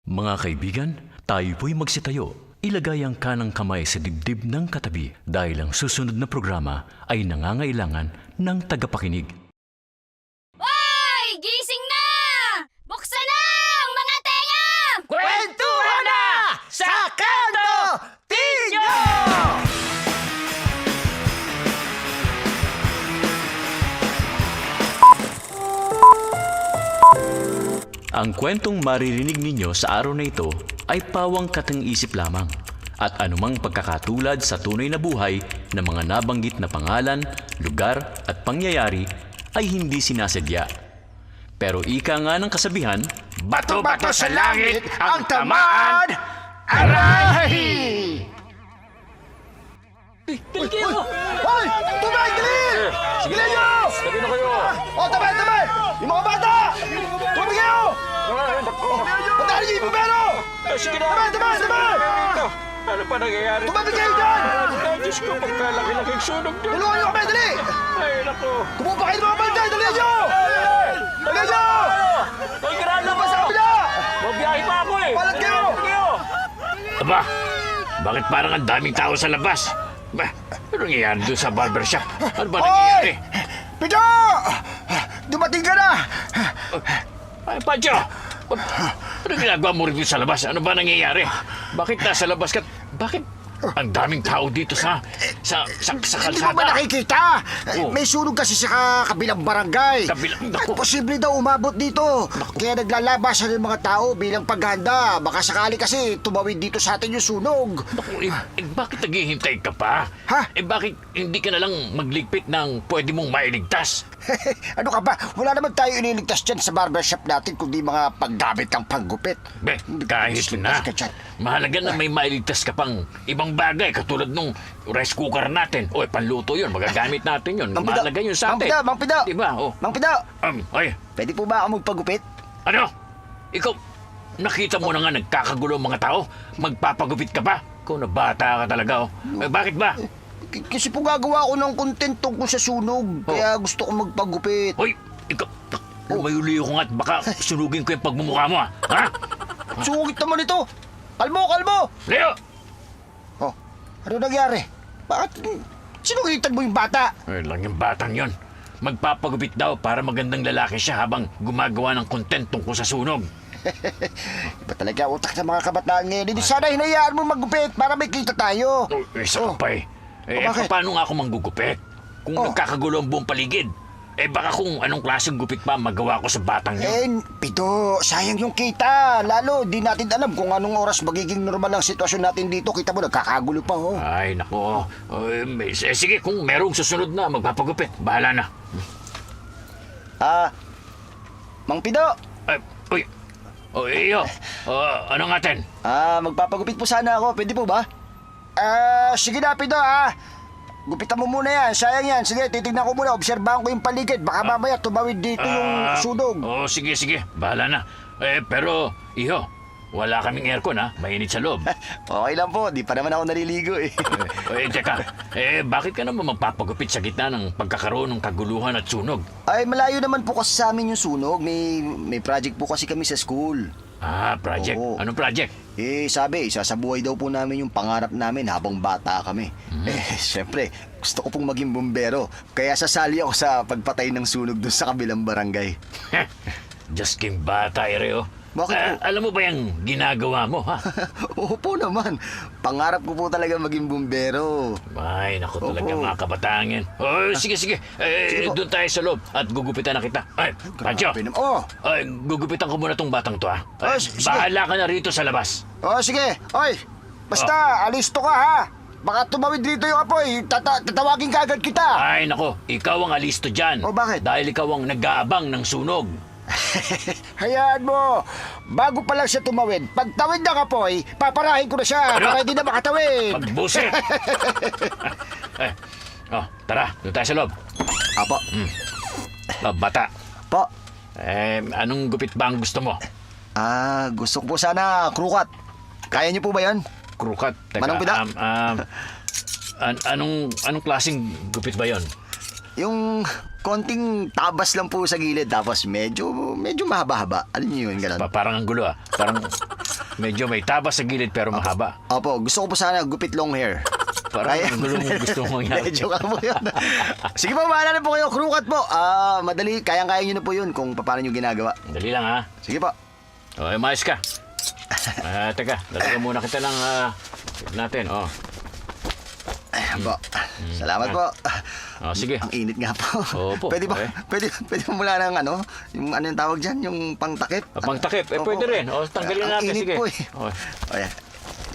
Mga kaibigan, tayo po'y magsitayo. Ilagay ang kanang kamay sa dibdib ng katabi dahil ang susunod na programa ay nangangailangan ng tagapakinig. Hoy! Gising na! Buksan na ang mga tenga! Kwentuhan na sa Kanto Tinyo! Ang kwentong maririnig ninyo sa araw na ito ay pawang katang-isip lamang at anumang pagkakatulad sa tunay na buhay ng mga nabanggit na pangalan, lugar at pangyayari ay hindi sinasadya. Pero ika nga ng kasabihan, Bato-bato sa langit ang tamaan! Aray! Pilgero! Hoy! Tumay! Dali! Sige nyo! Sabi na kayo! O, tabay! Tabay! Yung mga bata! Tumay kayo! Puntahan niyo yung bumbero! Sige na! Tabay! Tabay! Tabay! Ano pa nangyayari? Tumabi kayo dyan! Ay, Diyos ko, pagkalaki-laking sunog doon. Tulungan niyo kami! Dali! Ay, naku. Kumuha kayo ng mga bantay! Dali nyo! Dali nyo! Ay, grano Lumabas mo! sa kabila! Mabiyahe pa ako eh! Palat kayo! Aba, bakit parang ang daming tao sa labas? Ba, ano nangyayari doon sa barbershop? Ano ba nangyayari? Pidyo! Dumating ka na! Ay, Pancho! Ano ginagawa mo rin sa labas? Ano ba nangyayari? Bakit nasa labas ka? Bakit ang daming tao dito sa Hindi mo ba kalsada? nakikita? Oh. May sunog kasi sa kabilang barangay. At Naku. posible daw umabot dito. Kaya naglalabasan yung mga tao bilang paghanda. Baka sakali kasi tumawid dito sa atin yung sunog. Naku, bakit naghihintay ka pa? Ha? Bakit hindi ka na lang magligpit ng pwede mong mailigtas? Ano ka ba? Wala naman tayo iniligtas dyan sa barbershop natin kundi mga paggamit ng panggupit. Be, kahit na. Ka dyan. Mahalaga na may mailigtas ka pang ibang bagay katulad nung rice cooker natin. O, panluto yun. Magagamit natin yun. Mang Pido, Mahalaga yun sa Mang atin. Pido, Mang Pido. Diba? Oh. Mang Pido, Ay, pwede po ba ako magpagupit? ano? Ikaw, nakita mo na nga nagkakagulo ang mga tao? Magpapagupit ka pa? Ikaw na bata ka talaga, oh. Bakit ba? Kasi po gagawa ko ng content tungkol sa sunog. Kaya gusto ko magpagupit. Hoy, ikaw, lumayo-liyo ko nga at baka sunugin ko yung pagmumukha mo, ha? Ha? Sungit naman ito. Kalmo, kalmo! Leo! Oh, ano nangyari? Bakit sinugitan mo yung bata? Ay lang yung batang yon. Magpapagupit daw para magandang lalaki siya habang gumagawa ng content tungkol sa sunog. Iba talaga utak sa mga kabataan ngayon. Hindi sana hinayaan mo maggupit para may kita tayo. Isa ka pa eh. Bakit? Paano nga ako manggugupit? Kung nagkakagulo ang buong paligid. Baka kung anong klaseng gupit pa magawa ko sa batang yun. Pido, sayang yung kita. Lalo, di natin alam kung anong oras magiging normal ang sitwasyon natin dito. Kita mo, nagkakagulo pa, oh. Ay, nako. Sige, kung merong susunod na magpapagupit, bahala na. Mang Pido. Ay, uy. Iyo. Ano nga ten? Magpapagupit po sana ako. Pwede po ba? Sige na, Pido, Gupitan mo muna yan. Sayang yan. Sige, titignan ko muna. Obserbahan ko yung paligid. Baka mamaya tumawid dito yung sunog. Sige. Bahala na. Pero, iho, wala kaming aircon, ha? Mainit sa loob. Okay lang po. Di pa naman ako naliligo, eh. Teka. Bakit ka naman magpapagupit sa gitna ng pagkakaroon ng kaguluhan at sunog? Ay, malayo naman po kasi sa amin yung sunog. May project po kasi kami sa school. Project. Oo. Anong project? Sabi, isasabuhay daw po namin yung pangarap namin habang bata kami. Siyempre, gusto ko pong maging bumbero. Kaya sasali ako sa pagpatay ng sunog doon sa kabilang barangay. Just king bata, Ireo. Bakit po? Alam mo ba yung ginagawa mo, ha? Opo naman. Pangarap ko po talaga maging bumbero. Ay, naku talaga Opo. mga kabataan yan. Sige. po. Doon tayo sa loob at gugupitan na kita. Ay, Pancho. Gugupitan ko muna tong batang to, ha? Sige. Bahala ka na rito sa labas. Sige. Basta, alisto ka, ha? Baka tumawid dito yung apoy. Tatawagin ka agad kita. Ay, naku, ikaw ang alisto dyan. Bakit? Dahil ikaw ang nag-aabang ng sunog. Hayaan mo. Bago pa lang siya tumawid, pag tawid ng apoy, paparahin ko na siya para hindi na makatawid. Pagbusit! Tara, doon tayo sa loob. Apo. Bata, Po. anong gupit ba ang gusto mo? Gusto ko po sana krukat. Kaya niyo po ba yan? Krukat. Teka, Manong Pida? anong klaseng gupit ba yon? Yung konting tabas lang po sa gilid tapos medyo mahaba-haba. Alam niyo yun, ganun? Parang ang gulo, ah. Parang Medyo may taba sa gilid pero mahaba. Opo, gusto ko po sana gupit long hair. Parang ang gulo mo gusto mong Hindi, yan. joke lang po yun. Sige po, bahala na po kayo. Krukat po. Madali, kayang-kaya nyo na po yun kung paano nyo ginagawa. Dali lang ha. Sige po. O, mais ka. Teka, lalagyan muna kita ng natin. Oh. Ayan po. Salamat po. Oh, sige. Ang init nga po. Opo, Pwede ba? eh. Pwede mo mula ng ano? Yung ano yung tawag dyan? Yung pangtakip? Pangtakip, Opo. pwede rin. O, tanggalin Ang natin, init sige. po eh. O, O, yan.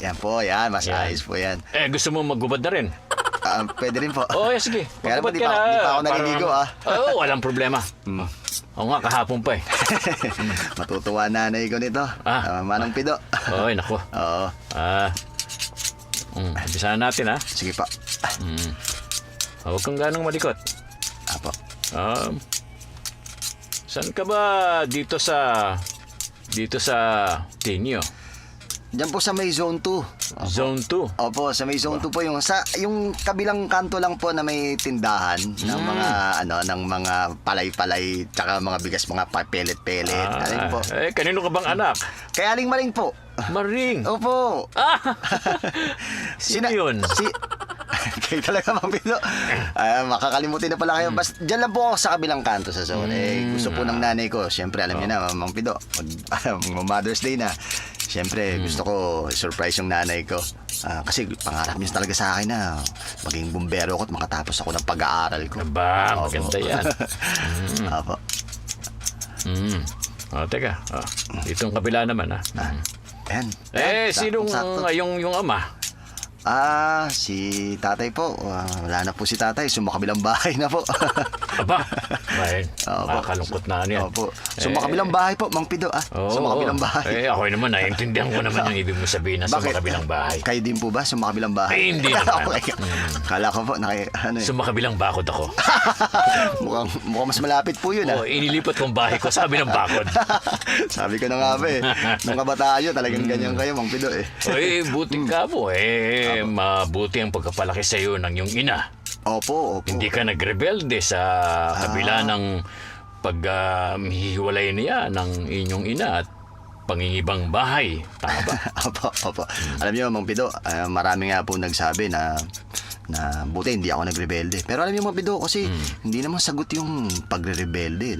Yan po, yan. Mas Yan. ayos po yan. gusto mo magubad na rin? Pwede rin po. Oo, sige. Kaya naman, Magubad di ka pa, na. di pa ako Para naliligo naman- Oo, walang problema. Oo nga, kahapon pa eh. Matutuwa nanay ko nito. Manang Pido. Oy, nako. Oo. Umpisahan natin ha. Sige po. Huwag kang ganong malikot. Apo. Saan ka ba dito sa Tinio? Diyan po sa may zone 2. Zone 2. Opo, sa may zone 2 po yung kabilang kanto lang po na may tindahan ng mga ng mga palay-palay tsaka mga bigas, mga pellet-pellet. Aling po. Kanino ka bang anak? Kaya aling maring po. Maring. Opo. Sino yun? Kayo talaga, Mang Pido. Makakalimutin na pala kayo. Basta dyan lang po ako sa kabilang kanto sa zone. Gusto po ng nanay ko. Siyempre, alam niyo na, Mang Pido. Mother's Day na. Siyempre, gusto ko surprise yung nanay ko. Kasi pangarap niya talaga sa akin na maging bumbero ko at makatapos ako ng pag-aaral ko. Ba, maganda yan. Opo. Teka. Itong kabila naman ha. Ayan. Sinong Sakto. yung ama? Si tatay po. Wala na po si tatay. Sumakabilang bahay na po. Aba, ay, Opo. makakalungkot na yan. Opo. Sumakabilang bahay po, Mang Pido. Sumakabilang bahay. Ako naman, naiintindihan ko naman yung ibig mo sabihin na Bakit? sumakabilang bahay. Kayo din po ba? Sumakabilang bahay? Hindi naman. Okay. Kala ko po, Sumakabilang bakod ako. mukhang mas malapit po yun. Inilipat kong bahay ko sa kabilang bakod. Sabi ko na nga ba nung kabataan yun, talagang ganyan kayo, Mang Pido Buti ka mo mabuti ang pagkapalaki sa iyo ng iyong ina. Opo. Hindi ka nagrebelde sa kabila ng paghihiwalay niya ng inyong ina at pangingibang bahay. Tama ba? Opo. Alam niyo, Mang Pido, marami nga po nagsabi na buti hindi ako nagrebelde. Pero alam niyo, Mang Pido, kasi hindi naman sagot yung pagre-rebelde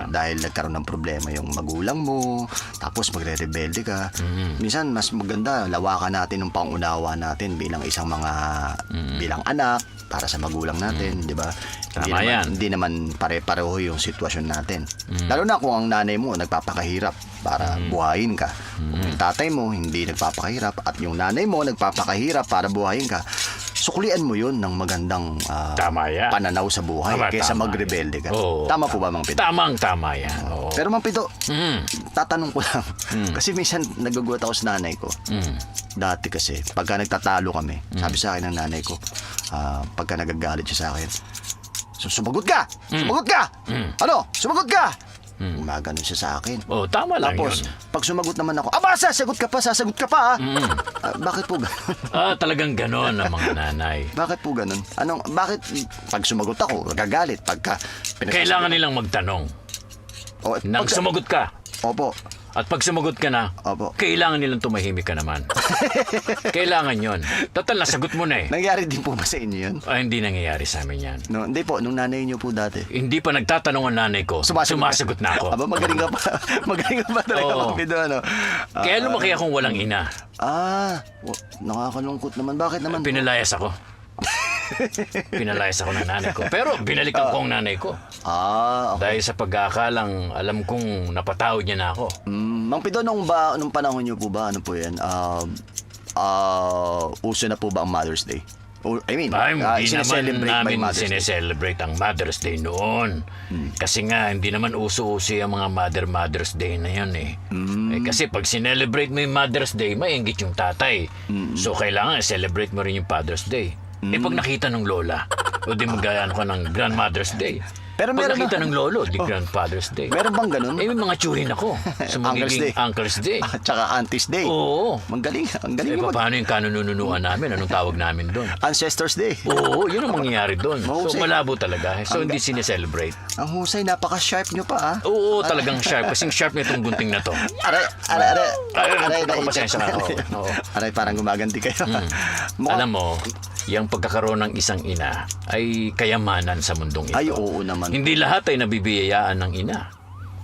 dahil nagkaroon ng problema yung magulang mo, tapos magre-rebelde ka. Minsan mas maganda lawakan natin ng pangunawa natin bilang isang bilang anak para sa magulang natin, di ba? Tama yan. Hindi naman pare-pareho yung sitwasyon natin. Lalo na kung ang nanay mo nagpapakahirap para buhayin ka. Kung yung tatay mo hindi nagpapakahirap at yung nanay mo nagpapakahirap para buhayin ka, suklian mo yun ng magandang Tama yan. pananaw sa buhay kaysa Tama magrebelde ka. Oo. Tama po ba, Mang Pido? Tama yan. Oo. Pero Mang Pido, tatanong ko lang. Kasi minsan nagugulat ako sa nanay ko. Dati kasi, pagka nagtatalo kami, sabi sa akin ng nanay ko, pagka nagagalit siya sa akin, sumagot ka! Sumagot ka! Ano? Sumagot ka! Gumaganon siya sa akin. Tama lang Tapos, yun. pag sumagot naman ako, sasagot ka pa, bakit po ganun? Talagang ganon ang mga nanay. Bakit po ganun? Bakit pag sumagot ako, nagagalit? Pagka Kailangan nilang magtanong. Nang sumagot ka. Opo. At pag sumagot ka na, Opo. kailangan nilang tumahimik ka naman. Kailangan yon. Total, nasagot mo na eh. Nangyari din po ba sa inyo yun? Hindi nangyayari sa amin yan. No, hindi po, nung nanay niyo po dati. Hindi pa nagtatanong ang nanay ko, sumasagot na ako. Aba, magaling ka pa. Magaling ka pa talaga, Oo. Mang Pido, ano? Kaya lumaki akong walang ina. Nakakalungkot naman. Bakit naman? Pinalayas ako. Pinalayas ako ng nanay ko. Pero binalikan ko ang nanay ko. Okay. Dahil sa pagkakalang alam kong napatawad niya na ako. Mang Pido, nung panahon niyo po ba, ano po yan? Uso na po ba ang Mother's Day? Hindi naman namin sineselebrate ang Mother's Day noon. Kasi nga, hindi naman uso-uso yung mga Mother's Day na yun eh. Kasi pag sinelebrate mo yung Mother's Day, maingit yung tatay. So, kailangan celebrate mo rin yung Father's Day. Pag nakita ng lola, o di magayaan ko ng Grandmother's Day, Pero Pag meron nakita na- ng lolo, di Grandfather's Day. Meron bang ganun? Eh, may mga tsuhin ako sa Uncle's Day. magiging Uncle's Day. At saka Auntie's Day. Oo. Ang galing Eh, yung paano yung kanununuan namin? Anong tawag namin doon? Ancestors Day. Oo, yun ang mangyayari doon. So, Mahusay. malabo talaga. So, hindi sineselebrate. Ang husay, napaka-sharp nyo pa, ah. Oo, talagang sharp. Kasing sharp nitong gunting na to. Aray, Ako, pasensya na. Oo. Aray, parang gumaganti kayo. Mukhang- Alam mo, yung pagkakaroon ng isang ina ay kayamanan sa mundong ito. Ay, oo naman. Hindi lahat ay nabibiyayaan ng ina.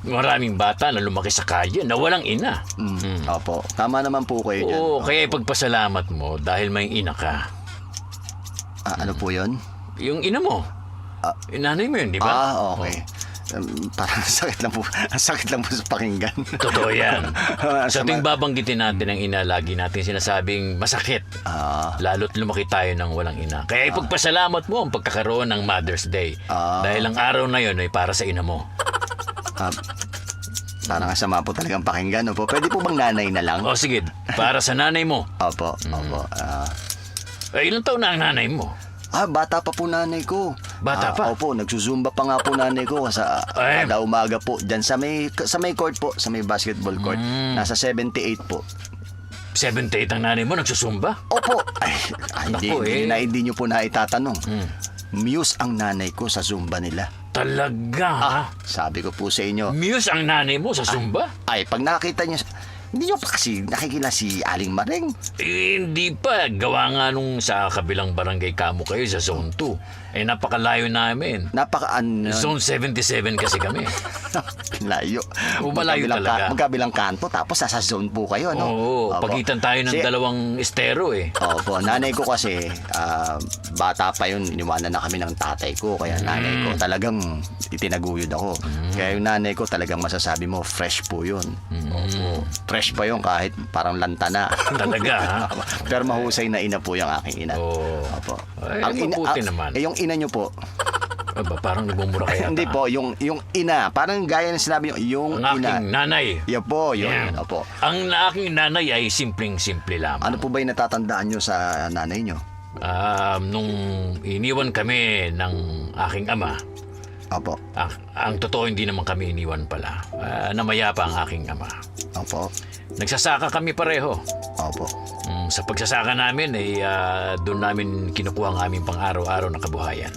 Maraming bata na lumaki sa kalye na walang ina. Opo, tama naman po kayo dyan. Oo, kaya ipagpasalamat mo dahil may ina ka. Ano po yun? Yung ina mo. Yung nanay mo yun, di ba? Okay. Parang ang sakit lang po sa pakinggan. Totoo yan. Sa Sama- tuwing babanggitin natin ang ina, lagi natin sinasabing masakit. Lalo't lumaki tayo ng walang ina. Kaya ipagpasalamat mo ang pagkakaroon ng Mother's Day. Dahil ang araw na yun ay para sa ina mo. Parang kasama po talagang pakinggan. Opo. Pwede po bang nanay na lang? O sige, para sa nanay mo. Opo, opo. Ilang taon na ang nanay mo? Bata pa po nanay ko. Bata pa? Opo, nagsusumba pa nga po nanay ko sa Ay. kada umaga po. Diyan sa may court po, sa may basketball court. Nasa 78 po. 78 ang nanay mo, nagsusumba? Opo. Ay, Naku, hindi nyo po na itatanong. Muse ang nanay ko sa Zumba nila. Talaga, ha? Sabi ko po sa inyo. Muse ang nanay mo sa Zumba? Ay, pag nakita nyo, hindi nyo pa kasi nakikila si Aling Maring. Eh, hindi pa. Gawa nga nung sa kabilang barangay kamo kayo sa Zone 2. Eh, napakalayo namin. Zone 77 kasi kami. Layo. Malayo talaga. Magkabilang kanto, tapos nasa zone po kayo, no? Oo, Opo. pagitan tayo ng dalawang estero eh. Opo, nanay ko kasi, bata pa yun, iniwanan na kami ng tatay ko. Kaya nanay ko talagang itinaguyod ako. Kaya yung nanay ko talagang masasabi mo, fresh po yun. Opo. Fresh pa yun kahit parang lantana. Talaga, ha? Pero mahusay na ina po yung aking ina. Oo. Opo. Ay, mabuti naman. Yung ina nyo po, Aba, parang nagmumura kaya. hindi po, yung ina, parang gaya ng sinabi nyo, yung Ang ina. aking nanay. Yan po, yun. Yan. Opo. Ang aking nanay ay simpleng-simple lamang. Ano po ba yung natatandaan nyo sa nanay nyo? Nung iniwan kami ng aking ama, Opo. ang totoo hindi naman kami iniwan pala. Namaya pa ang aking ama. Opo. Nagsasaka kami pareho. Opo. Sa pagsasaka namin ay doon namin kinukuha ang aming pang-araw-araw na kabuhayan.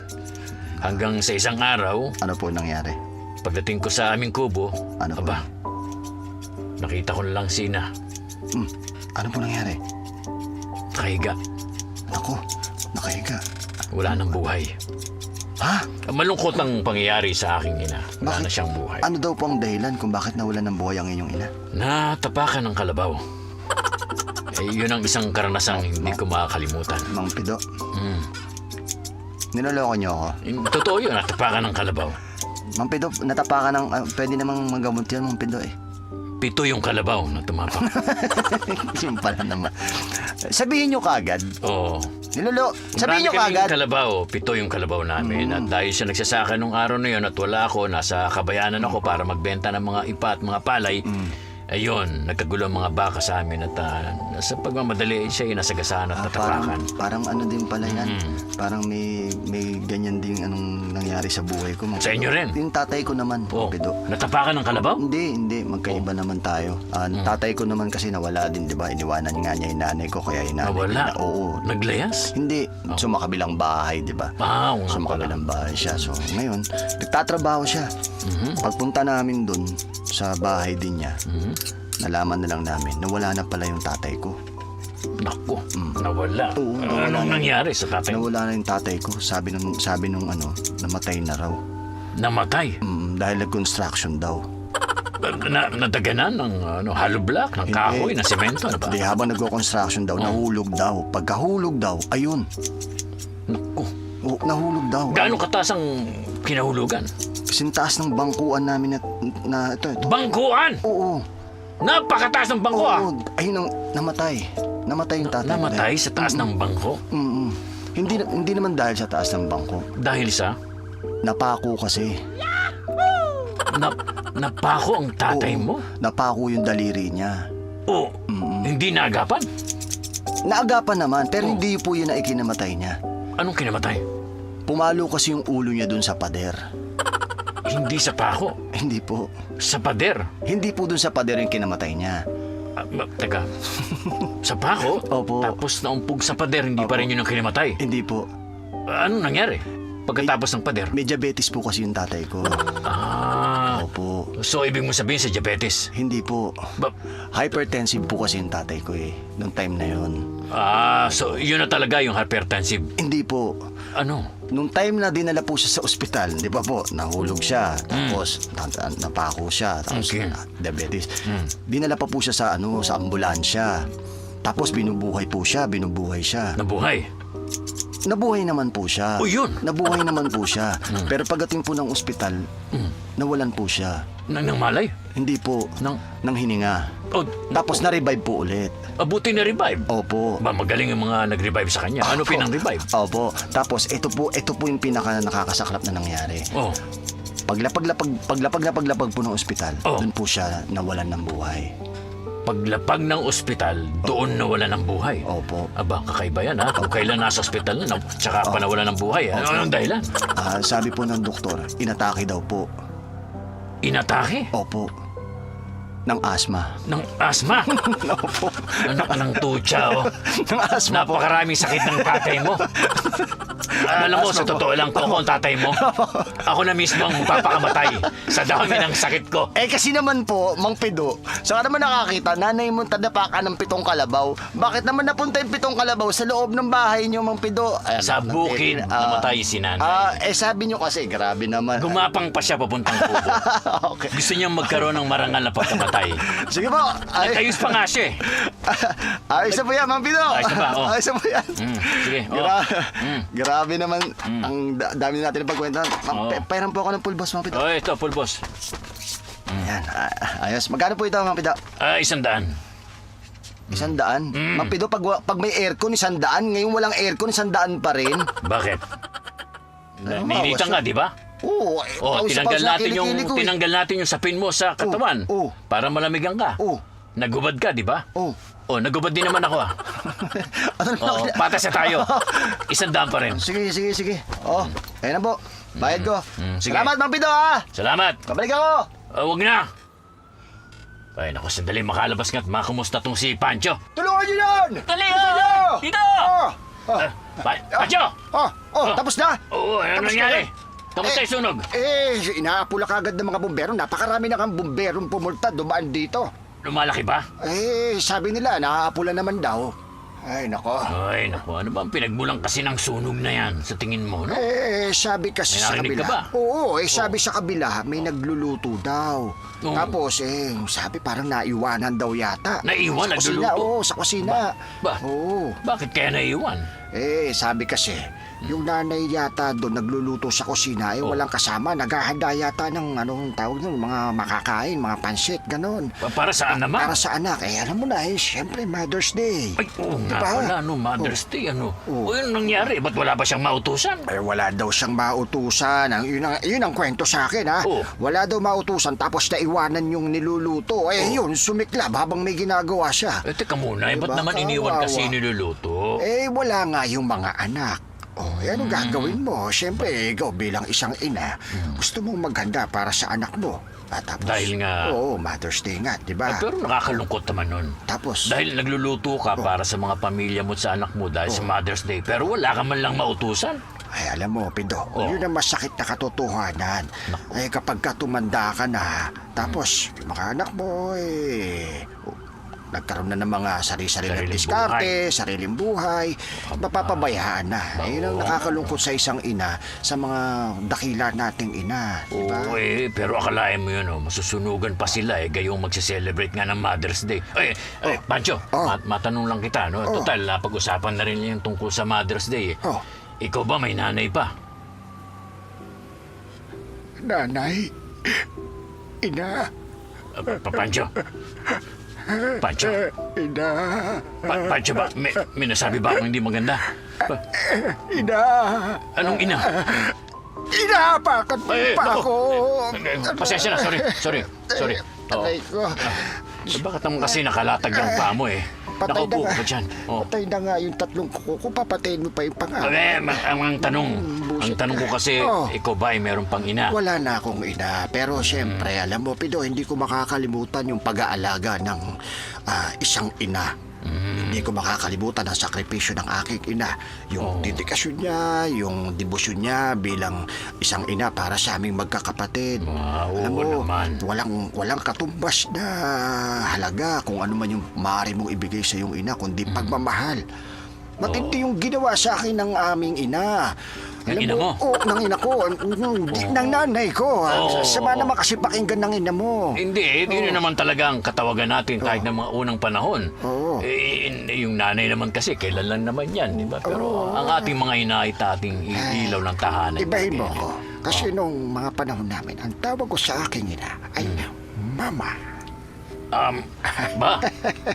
Hanggang sa isang araw, Ano po nangyari? pagdating ko sa aming kubo, Ano po? nakita ko na lang si Ina, Ano po nangyari? nakahiga, Ako, nakahiga. wala nang buhay. Ha? Malungkot ang pangyayari sa aking ina. Wala Bakit? na siyang buhay. Ano daw po ang dahilan kung bakit nawala ng buhay ang inyong ina? Natapakan ng kalabaw. Yun ang isang karanasang hindi ko makakalimutan. Mang Pido, Mm. niloloko nyo ako. Totoo yun, natapakan ng kalabaw. Mang Pido, natapakan ng... pwede namang magamot yun, Mang Pido eh. 7 yung kalabaw na tumapak. Yung pala naman. Sabihin nyo kagad. Oo. Sabihin nyo Marami kaming kagad. kalabaw, 7 yung kalabaw namin. At dahil siya nagsasaka nung araw na yun at wala ako, nasa kabayanan ako para magbenta ng mga ipa at mga palay. Ayun, nagkagulo ang mga baka sa amin at sa pagmamadali siya ay nasagasaan at natapakan. Parang ano din pala yan. Parang may ganyan din anong nangyari sa buhay ko. Mang Sa inyo Pido. rin? Yung tatay ko naman, Oh, Mang Pido. natapakan ng kalabaw? Hindi. Magkaiba naman tayo. Tatay ko naman kasi nawala din, di ba? Iniwanan nga niya yung nanay ko, kaya yung nanay ko Nawala? Oo. Naglayas? Hindi. Sumakabilang bahay, di ba? Oo nga pala. Sumakabilang bahay siya. So, ngayon, nagtatrabaho siya. Pagpunta namin dun sa bahay din niya, nalaman na lang namin na wala na pala yung tatay ko. Naku, nawala. Oo, nawala Anong na. nangyari sa tatay? Nawala na yung tatay ko. Sabi nung namatay na raw. Namatay? Dahil nag-construction daw. Nadaganan ng hollow block, ng kahoy, ng semento, ano ba? Hindi, habang nag-construction daw, nahulog daw. Pagkahulog daw, ayun. Naku. Nahulog daw. Gaano kataas ang kinahulugan? Sintaas ng bangkuan namin na ito. Bangkuan! Oo. Napakataas ng bangko ah! Oo. Ayun ang namatay. Namatay yung tatay. Namatay sa taas ng bangko? Hindi naman dahil sa taas ng bangko. Dahil sa Napako kasi. napako ang tatay mo? Napako yung daliri niya. O, hindi naagapan? Naagapan naman, pero hindi po yun na ikinamatay niya. Anong kinamatay? Pumalo kasi yung ulo niya dun sa pader. Hindi sa pako. Hindi po. Sa pader. Hindi po dun sa pader yung kinamatay niya. Teka. Sa pako? Opo. Tapos naumpog sa pader, hindi pa rin yun ang kinamatay. Hindi po. Anong nangyari? Pagkatapos ng pader? May diabetes po kasi yung tatay ko. Opo. So, ibig mo sabihin sa diabetes? Hindi po. Ba- Hypertensive po kasi yung tatay ko eh. Noong time na yon. So yun na talaga yung hypertensive. Hindi po. Ano? Nung time na dinala po siya sa ospital, di ba po, nahulog siya, tapos napako siya, tapos Okay. diabetes. Dinala pa po siya sa sa ambulansya. Tapos binubuhay siya. Nabuhay? Nabuhay naman po siya. Oh, yun. Nabuhay naman po siya. Pero pagdating po ng ospital, nawalan po siya. Nang malay? Hindi po. Nang hininga. Oh, Tapos na-revive po ulit. abuti na revive. Opo. Ba, magaling yung mga nag-revive sa kanya. Ano pinang-revive? Opo. Tapos ito po yung pinaka nakakasaklap na nangyari. Oh, Paglapag po ng ospital, Oh. doon po siya nawalan ng buhay. paglapag ng ospital, doon nawala ng buhay. Opo. Aba, kakaiba yan ha. Kung kailan nasa ospital na, tsaka pa nawala ng buhay. Anong dahilan? Sabi po ng doktor, inatake daw po. Inatake? Opo. Ng asma. Ng asma? Opo. Anak ng tutsa, oh. Ng asma po. Napakaraming sakit ng tatay mo. Alam mo, sa totoo lang, kung ako ang tatay mo, ako na mismo ang magpapakamatay sa dami ng sakit ko. Kasi naman po, Mang Pido, saka naman nakakita, nanay mo tadapa ka ng 7 kalabaw. Bakit naman napunta yung 7 kalabaw sa loob ng bahay niyo, Mang Pido? Sa bukid, namatay si nanay. Sabi niyo kasi, grabe naman. Gumapang pa siya papuntang kubo. Okay. Gusto niyang magkaroon ng marangal na pagkamatay. Sige po. Nagkayos pa nga siya eh. Ayos na po yan, Mang Pido. Ayos na ba? Oh. Ayos na po yan. Sige, Grabe naman. Ang dami natin ng pagkwentan. Pairan po ako ng pulbos, Mang Pido. Oh, ito, pulbos. Ayan. Ayos. Magkano po ito, Mang Pido? 100. 100? Mang Pido, pag may aircon, 100. Ngayon walang aircon, 100 pa rin. Bakit? Ninitan ka, di ba? Oo. Tinanggal natin yung sapin mo sa katawan. Oo. Para malamigan ka. Oo. Nagubad ka, di ba? Oo. Nagubad din naman ako. Ano na? Patas na tayo. 100 pa rin. Sige. Ayan na po. Bayad ko. Sige. Salamat, Mang Pido, ha? Salamat. Babalik ako. Wag na. Ay, naku, sandali makaalabas nga't makumusta tong si Pancho. Tulungan niyo yan! Dali! Dito! Pancho! Tapos na? Oo, ano Tapos nangyari? na? Kamusta yung sunog? Inaapula kagad ng mga bumbero. Napakarami na kang bumberong pumulta dumaan dito. Lumalaki ba? Sabi nila, naaapula naman daw. Ay, nako. Ay, naku, ano ba ang pinagmulang kasi ng sunog na yan sa tingin mo, no? Sabi kasi May sa narinig kabila. ka ba? Oo, sabi sa kabila, may nagluluto daw. Oo. Tapos, sabi parang naiwanan daw yata. Naiwan? Sa kusina, Nagluluto? oo, sa kusina. Ba? Oo. Bakit kaya naiwan? Sabi kasi, yung nanay yata doon nagluluto sa kusina, walang kasama. Naghahanda yata ng anong tawag nun, mga makakain, mga pansit, ganon. Para saan naman? Para sa anak. Alam mo na, siyempre, Mother's Day. Ay, oo nga Diba? pala, Mother's Day, ano? Oo. Yun nangyari, ba't wala ba siyang mautusan? Wala daw siyang mautusan. Yun ang kwento sa akin, ha? Oo. Wala daw mautusan, tapos naiwanan yung niluluto. Yun, sumiklab habang may ginagawa siya. Teka muna, ba't Diba, naman iniwan kasi kawawa. niluluto? Wala nga yung mga anak. Anong gagawin mo? Siyempre, ikaw bilang isang ina, gusto mong maghanda para sa anak mo. Tapos, Dahil nga- Oo, Mother's Day nga, di ba? Pero nakakalungkot naman nun. Tapos, Dahil nagluluto ka para sa mga pamilya mo at sa anak mo dahil sa Mother's Day, pero wala ka man lang mautusan. alam mo, Pido, yun ang masakit na katotohanan. Kapag ka tumanda ka na, tapos, yung mga anak mo, nagkaroon na ng mga sariling diskarte, sariling buhay, mapapabayaan na. Yun ang nakakalungkot sa isang ina, sa mga dakila nating ina. Diba? Oo, pero akalain mo yun, masusunugan pa sila, gayong magse-celebrate nga ng Mother's Day. Pancho, matanong lang kita, no? Total, pag-usapan na rin yung tungkol sa Mother's Day. Ikaw ba may nanay pa? Nanay, ina, Pancho? Pancho? ina, Pancho ba? May nasabi ba akong hindi maganda? ina, Anong ina? inapakan mo pa naku. ako. Pasensya na, sorry. Oo. Aray ko. bakit naman kasi nakalatag yung paa mo eh? Patay na Nakaupo nga. ka ba dyan? Oh. Patay na nga yung tatlong kuko ko. Papatayin mo pa yung pangalan. Ang tanong ko kasi, Oh. ikaw ba ay meron pang ina? Wala na akong ina. Pero siyempre, alam mo, Pido, hindi ko makakalimutan yung pag-aalaga ng isang ina. Hindi ko makakalimutan ang sakripisyo ng aking ina. Yung dedikasyon niya, yung debosyon niya bilang isang ina para sa aming magkakapatid. Oo Alam mo, naman. walang katumbas na halaga kung ano man yung maaari mong ibigay sa iyong ina, kundi pagmamahal. Matindi yung ginawa sa akin ng aming ina. Ng ina mo? Oo, ng ina ko. Ng nanay ko. Sama naman kasi pakinggan ng ina mo. Hindi, yun naman talaga ang katawagan natin kahit ng mga unang panahon. Oo. Yung nanay naman kasi, kailan lang naman yan, di ba? Pero ang ating mga ina ay ating ilaw ng tahanan. Ibahin mo ko. Kasi nung mga panahon namin, ang tawag ko sa aking ina ay Mama.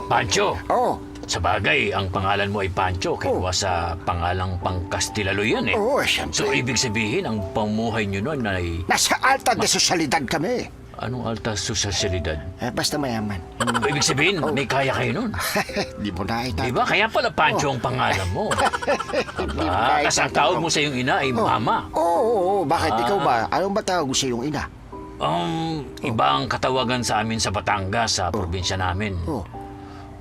Pancho. Oo. Sa bagay, ang pangalan mo ay Pancho, kinuha sa pangalang pang-Kastilalo yan eh. Oo, siyempre. So, ibig sabihin, ang pamuhay nyo nun ay... Nasa alta de sosyalidad kami. Anong alta sosyalidad? Basta mayaman. Ibig sabihin, may kaya kayo nun. Di mo na ita. Di ba? Kaya pala Pancho ang pangalan mo. Diba? Kasi ang tawag mo sa iyong ina ay Mama. Oo. Bakit ikaw ba? Anong ba tawag mo sa iyong ina? Iba ang katawagan sa amin sa Batangas, sa probinsya namin. Oh.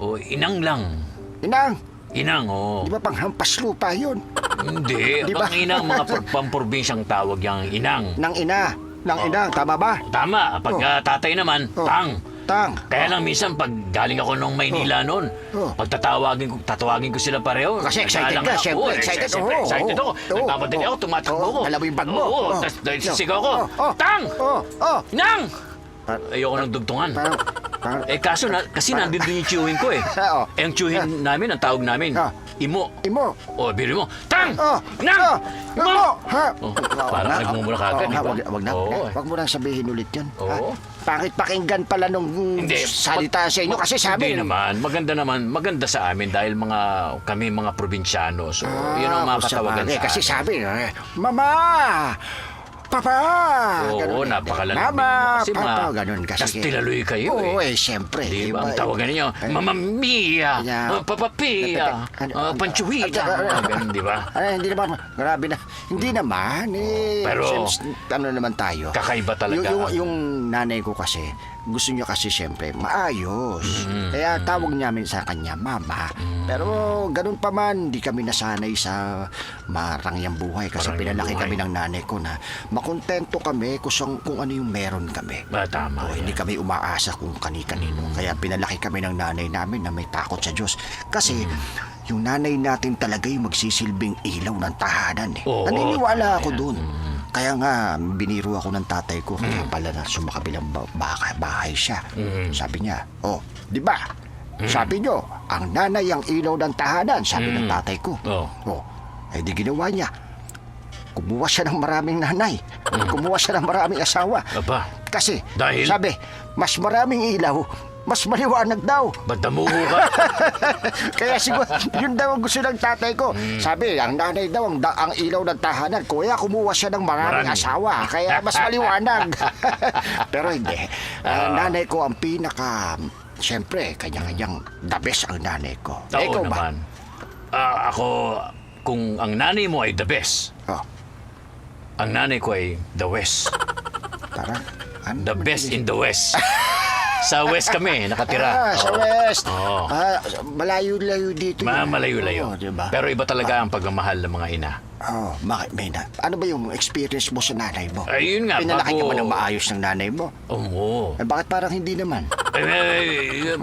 O, inang lang. Inang, Inang, oo. di ba panghampas lupa yun? Hindi. Di ba? Ang inang, mga pamprobinsyang tawag yung inang. Nang ina. Nang inang, tama ba? Tama. Pag tatay naman, tang. Tang. Kaya lang minsan pag galing ako nung Maynila noon, pag tatawagin ko sila pareho. Kasi excited ka, syempre, excited. Siyempre, Oo, excited ako. oo, Nagmamadali oo. ako, tumatakbo Oo, ko. dala mo yung bag mo. Oo, Oo. tapos sisigaw ko, Oo. Tang! Oo. Nang! Ayoko nang dugtungan. Parang, Kaso kasi nandun din yung chewing ko eh. Oo. Yung chewing namin, ang tawag namin, imo. imo. O, biro mo, Tang! Oh, Nang! Imo. Ha? Parang nagmumura ka agad, di ba? Wag na. Oo. Wag mo nang sabihin ulit yun. Oo. Pangit pakinggan pala nung Hindi. salita sa inyo kasi sabi. Hindi naman. Maganda sa amin dahil kami mga probinsyano. So, yun ang mga katawagan sa Kasi amin. sabi, Mama! Papa! Oo, Ganun eh. napakalamig Mama! mo. Kasi Papa! Ganun kasi. Kastilaloy kayo eh. Oo, siyempre. Di ba? Ang tawagan ninyo, Mama Mia, Yeah. Papa Pia, Panchuita. Ganun, di ba? Hindi naman. Grabe na. Hindi naman. Pero- ano naman tayo? Kakaiba talaga. Yung nanay ko kasi, gusto niya kasi siyempre maayos. Kaya tawag namin sa kanya, Mama. Pero ganun pa man, di kami nasanay sa marangyang buhay kasi Marangyang pinalaki buhay. kami ng nanay ko na makontento kami kung ano yung meron kami. Tama. Hindi kami umaasa kung kani-kanino. Kaya pinalaki kami ng nanay namin na may takot sa Diyos. Kasi yung nanay natin talaga yung magsisilbing ilaw ng tahanan. Oo, Naniniwala ako dun. Kaya nga, biniro ako ng tatay ko. Kaya pala na sumakabilang bahay siya. Sabi niya, di ba? Sabi niyo, ang nanay ang ilaw ng tahanan. Sabi ng tatay ko. Di ginawa niya. Kumuha siya ng maraming nanay. Kumuha siya ng maraming asawa. Aba, Kasi, Dahil? sabi, mas maraming ilaw, mas maliwanag daw. ba't damuho ka? Kaya siguro, yun daw ang gusto ng tatay ko. Sabi, ang nanay daw, ang ilaw ng tahanan. Kaya kumuha siya ng maraming Marami. asawa. Kaya mas maliwanag. Pero hindi. Nanay ko ang pinaka... Siyempre, kanya-kanyang the best ang nanay ko. Oo Ikaw ba? naman. Ako, kung ang nanay mo ay the best, Oh, ang nanay ko ay the west. parang... ano The naman best yun? in the west. Sa west kami, nakatira. Sa Oo. West. Oo. Malayo-layo dito. Malayo-layo. Oo, diba? Pero iba talaga ang pagmamahal ng mga ina. May ano ba yung experience mo sa nanay mo? Ayun nga, Pinalaki ka ba bago- ng maayos ng nanay mo? Oo. Bakit parang hindi naman?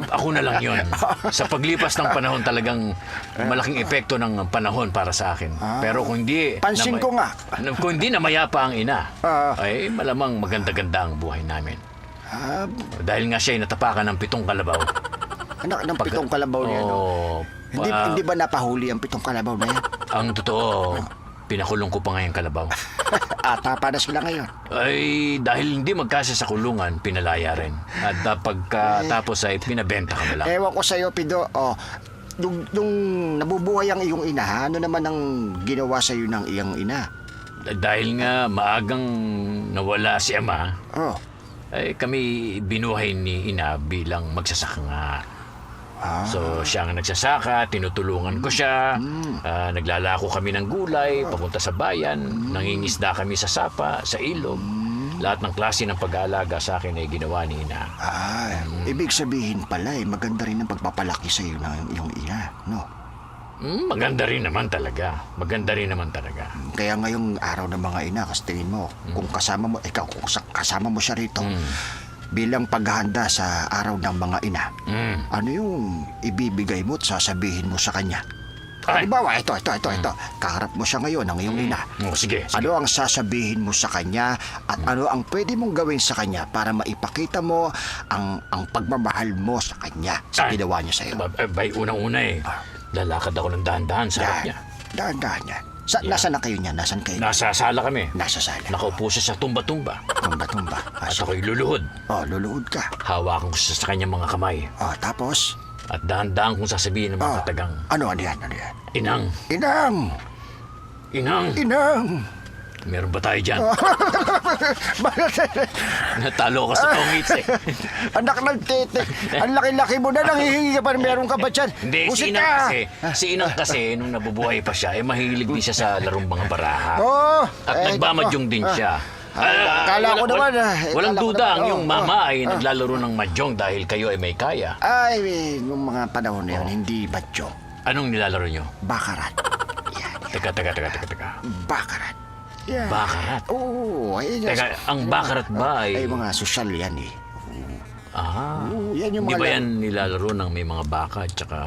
Ako na lang yun. Sa paglipas ng panahon talagang malaking epekto ng panahon para sa akin. Pero kung hindi... Pansin ko nga. Kung hindi namayapa ang ina, Ah. ay malamang maganda-ganda ang buhay namin. Dahil nga siya ay natapakan ng 7 kalabaw. Anak ng 7 kalabaw niya, no? Oo. Hindi ba napahuli ang 7 kalabaw na yan? Ang totoo, pinakulong ko pa ngayong kalabaw. Tapa na sila ngayon. Ay, dahil hindi magkasya sa kulungan, pinalaya rin. At pagkatapos ay pinabenta ka na lang. Ewan ko sa'yo, Pido. Nung nabubuhay ang iyong ina, ano naman ang ginawa sa'yo ng iyong ina? Dahil nga maagang nawala si ama, kami binuhay ni ina bilang magsasaka nga. So, siya ang nagsasaka, tinutulungan ko siya, naglalako kami ng gulay, papunta sa bayan, nangingisda kami sa sapa, sa ilog. Lahat ng klase ng pag-aalaga sa akin ay ginawa ni ina. Ibig sabihin pala maganda rin ang pagpapalaki sa iyo ng iyong ina, no? Maganda rin naman talaga. Maganda rin naman talaga. Kaya ngayong araw ng mga ina, kasi tingin mo, kung kasama mo, kasama mo siya rito, bilang paghahanda sa araw ng mga ina, ano yung ibibigay mo at sasabihin mo sa kanya? Halimbawa, ito. Kaharap mo siya ngayon, ang iyong ina. Sige. Ano ang sasabihin mo sa kanya at ano ang pwede mong gawin sa kanya para maipakita mo ang pagmamahal mo sa kanya sa ginawa niya sa iyo? Bay, unang-una lalakad ako ng dahan-dahan sa harap niya. Dahan-dahan niya. Nasaan na kayo niya? Nasaan kayo? Nasa sala kami. Nasa sala. Nakaupo siya sa tumba-tumba. Tumba-tumba. At ako'y luluhod. Luluhod ka. Hawakan ko siya sa kanyang mga kamay. Tapos? At dahan-dahan kong sasabihin ng mga katagang, Ano yan? Inang! Inang! Inang! Inang! Meron ba tayo dyan? Natalo ka sa tongits Anak ng tete. Ang laki-laki mo na, nanghihingi ka pa, meron ka ba dyan? Hindi, Busit si Inang kasi, nung nabubuhay pa siya, mahilig din siya sa larong mga baraha. At Eh, nagmamadyong din siya. Akala ko naman, Walang akala ko duda ang naman, iyong mama ay naglalaro ng madyong dahil kayo ay may kaya. Nung mga panahon na yun, hindi batyo. Anong nilalaro nyo? Bakarat. Yan. Teka. Bakarat. Yan. Bakarat? Oo. Teka, ang bakarat ba ay... mga sosyal yan eh. Yan yung Di mga... ba yan nilalaro ng may mga baka at saka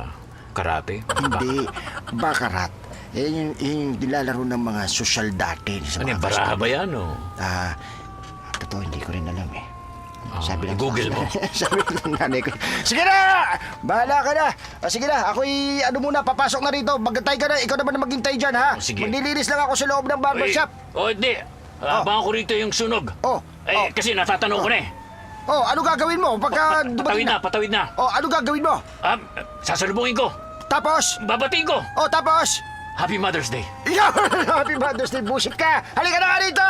karate? Hindi. Bakarat. Yung nilalaro ng mga sosyal dati. Sa Ano mga yung baraha ba yan o? Totoo, hindi ko rin alam eh. Google mo. Sabi ng nanay ko, sige na! Bahala ka na! Sige na, ako'y muna, papasok na rito. Maghintay ka na, ikaw naman na maghintay dyan, ha? Sige. Maglilinis lang ako sa loob ng barbershop. Hindi. Abangan ko rito yung sunog. Kasi natatanong ko na eh. Ano gagawin mo pagka dumating na? Patawid na. Ano gagawin mo? Sasalubungin ko. Tapos? Babatiin ko. Tapos? Happy Mother's Day. Happy Mother's Day, busit ka! Halika na nga rito!